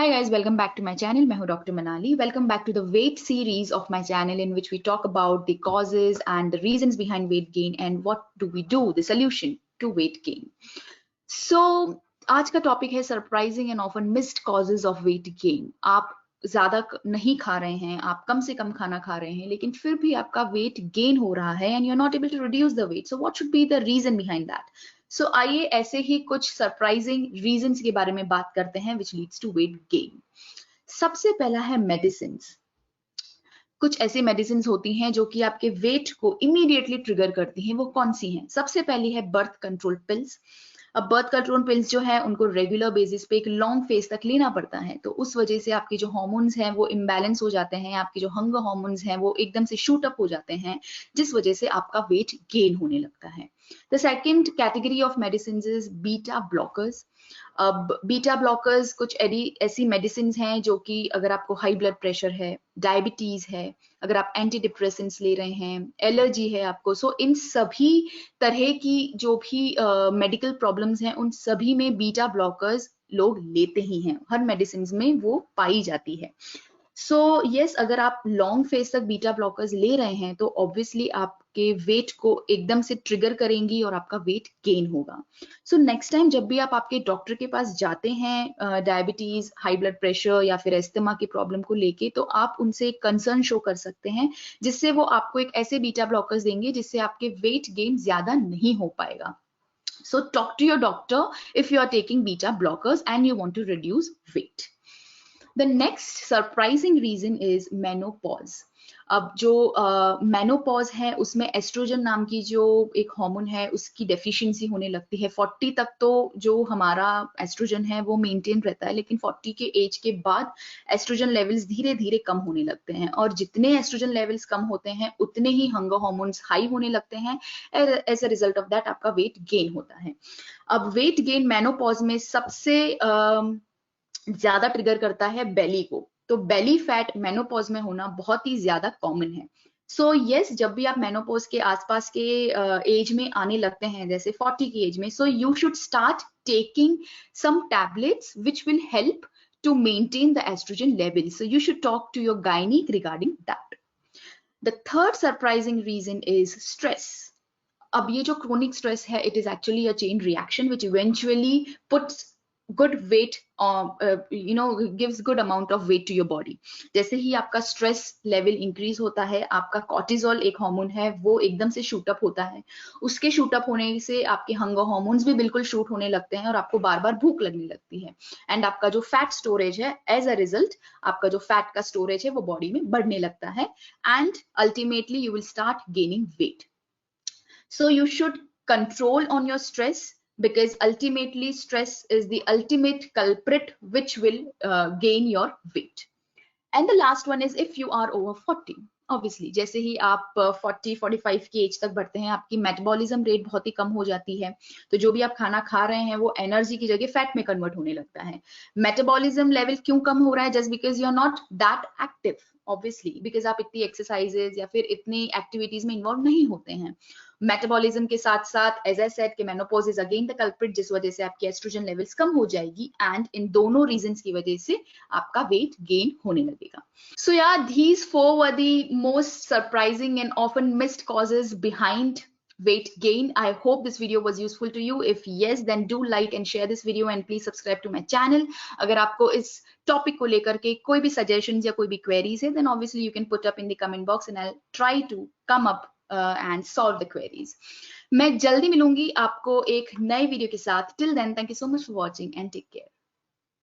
Hi guys, welcome back to my channel. मैं हूँ Dr. Manali. Welcome back to the weight series of my channel in which we talk about the causes and the reasons behind weight gain and what do we do, the solution to weight gain. So आज का topic है surprising and often missed causes of weight gain. आप ज्यादा नहीं खा रहे हैं, आप कम से कम खाना खा रहे हैं, लेकिन फिर भी आपका वेट गेन हो रहा है and you are not able to reduce the weight. So what should be the reason behind that? So आइए ऐसे ही कुछ सरप्राइजिंग रीजंस के बारे में बात करते हैं which leads to weight gain. सबसे पहला है मेडिसिन. कुछ ऐसी मेडिसिन होती हैं जो कि आपके वेट को इमीडिएटली ट्रिगर करती हैं. वो कौन सी हैं? सबसे पहली है बर्थ कंट्रोल पिल्स. अब बर्थ कंट्रोल पिल्स जो है उनको रेगुलर बेसिस पे एक लॉन्ग फेज तक लेना पड़ता है, तो उस वजह से आपके जो हार्मोन्स हैं वो इम्बैलेंस हो जाते हैं, आपके जो हंगर हार्मोन्स हैं वो एकदम से शूट अप हो जाते हैं, जिस वजह से आपका वेट गेन होने लगता है. The second category of medicine is beta blockers. अब बीटा ब्लॉकर्स कुछ ऐसी मेडिसिन हैं जो कि अगर आपको हाई ब्लड प्रेशर है, डायबिटीज है, अगर आप एंटी डिप्रेसेंट्स ले रहे हैं, एलर्जी है आपको, सो इन सभी तरह की जो भी मेडिकल प्रॉब्लम्स हैं उन सभी में बीटा ब्लॉकर्स लोग लेते ही हैं. हर मेडिसिन में वो पाई जाती है. सो यस, अगर आप लॉन्ग फेज तक बीटा ब्लॉकर्स ले रहे हैं तो ऑब्वियसली आपके वेट को एकदम से ट्रिगर करेंगी और आपका वेट गेन होगा. सो नेक्स्ट टाइम जब भी आप आपके डॉक्टर के पास जाते हैं डायबिटीज, हाई ब्लड प्रेशर या फिर एस्थमा की प्रॉब्लम को लेके, तो आप उनसे कंसर्न शो कर सकते हैं, जिससे वो आपको एक ऐसे बीटा ब्लॉकर्स देंगे जिससे आपके वेट गेन ज्यादा नहीं हो पाएगा. So talk to your doctor if you are taking beta blockers and you want to reduce weight. The next surprising reason is menopause. अब जो मेनोपॉज है उसमें एस्ट्रोजन नाम की जो एक हार्मोन है उसकी डेफिशिएंसी होने लगती है. 40 तक तो जो हमारा एस्ट्रोजन है वो मेंटेन रहता है, लेकिन 40 के एज के बाद एस्ट्रोजन लेवल्स धीरे धीरे कम होने लगते हैं, और जितने एस्ट्रोजन लेवल्स कम होते हैं उतने ही हंगर हार्मोन्स हाई होने लगते हैं. As a result of that आपका वेट गेन होता है. अब वेट गेन मेनोपॉज में सबसे ज्यादा ट्रिगर करता है बेली को, तो बेली फैट मेनोपॉज में होना बहुत ही ज्यादा कॉमन है. सो यस, जब भी आप मेनोपॉज के आसपास के एज में आने लगते हैं, जैसे 40 की एज में, so you should start taking some tablets which will help to maintain the estrogen level. So you should talk to your gynec regarding that. The third surprising reason is stress. अब ये जो chronic stress है, it is actually a chain reaction which eventually puts good weight, gives good amount of weight to your body. जैसे ही आपका stress level increase होता है, आपका cortisol एक हार्मोन है वो एकदम से shoot up होता है. उसके shoot up होने से आपके hunger hormones भी बिल्कुल shoot होने लगते हैं और आपको बार बार भूख लगने लगती है. एंड आपका जो fat storage है, as a result आपका जो fat का storage है वो body में बढ़ने लगता है, and ultimately you will start gaining weight. So you should control on your stress, because ultimately stress is the ultimate culprit which will gain your weight. And the last one is if you are over 40. Obviously जैसे ही आप 40-45 की as तक बढ़ते हैं, आपकी metabolism rate बहुत ही कम हो जाती है, तो जो भी आप खाना खा रहे हैं वो एनर्जी की जगह फैट में कन्वर्ट होने लगता है. मेटाबॉलिज्म लेवल क्यों कम हो रहा है? Just because you are not that active, obviously because आप इतनी एक्सरसाइजेज या फिर इतनी एक्टिविटीज में इन्वॉल्व नहीं होते हैं. मेटाबॉलिज्म के साथ साथ एज आई सेड कि menopause is again the culprit, जिस वजह से आपकी एस्ट्रोजन लेवल्स कम हो जाएगी, एंड इन दोनों रीजंस की वजह से आपका वेट गेन होने लगेगा. So yeah, these 4 were the most surprising and often missed causes behind weight gain. I hope this video was useful to you. If yes, then do like and share this video and please subscribe to my channel. अगर आपको इस topic को लेकर के कोई भी suggestions या कोई भी queries है, then obviously you can put up in the comment box and I'll try to come up and solve the queries. मैं जल्दी मिलूंगी आपको एक नए वीडियो के साथ. Till then, thank you so much for watching and take care.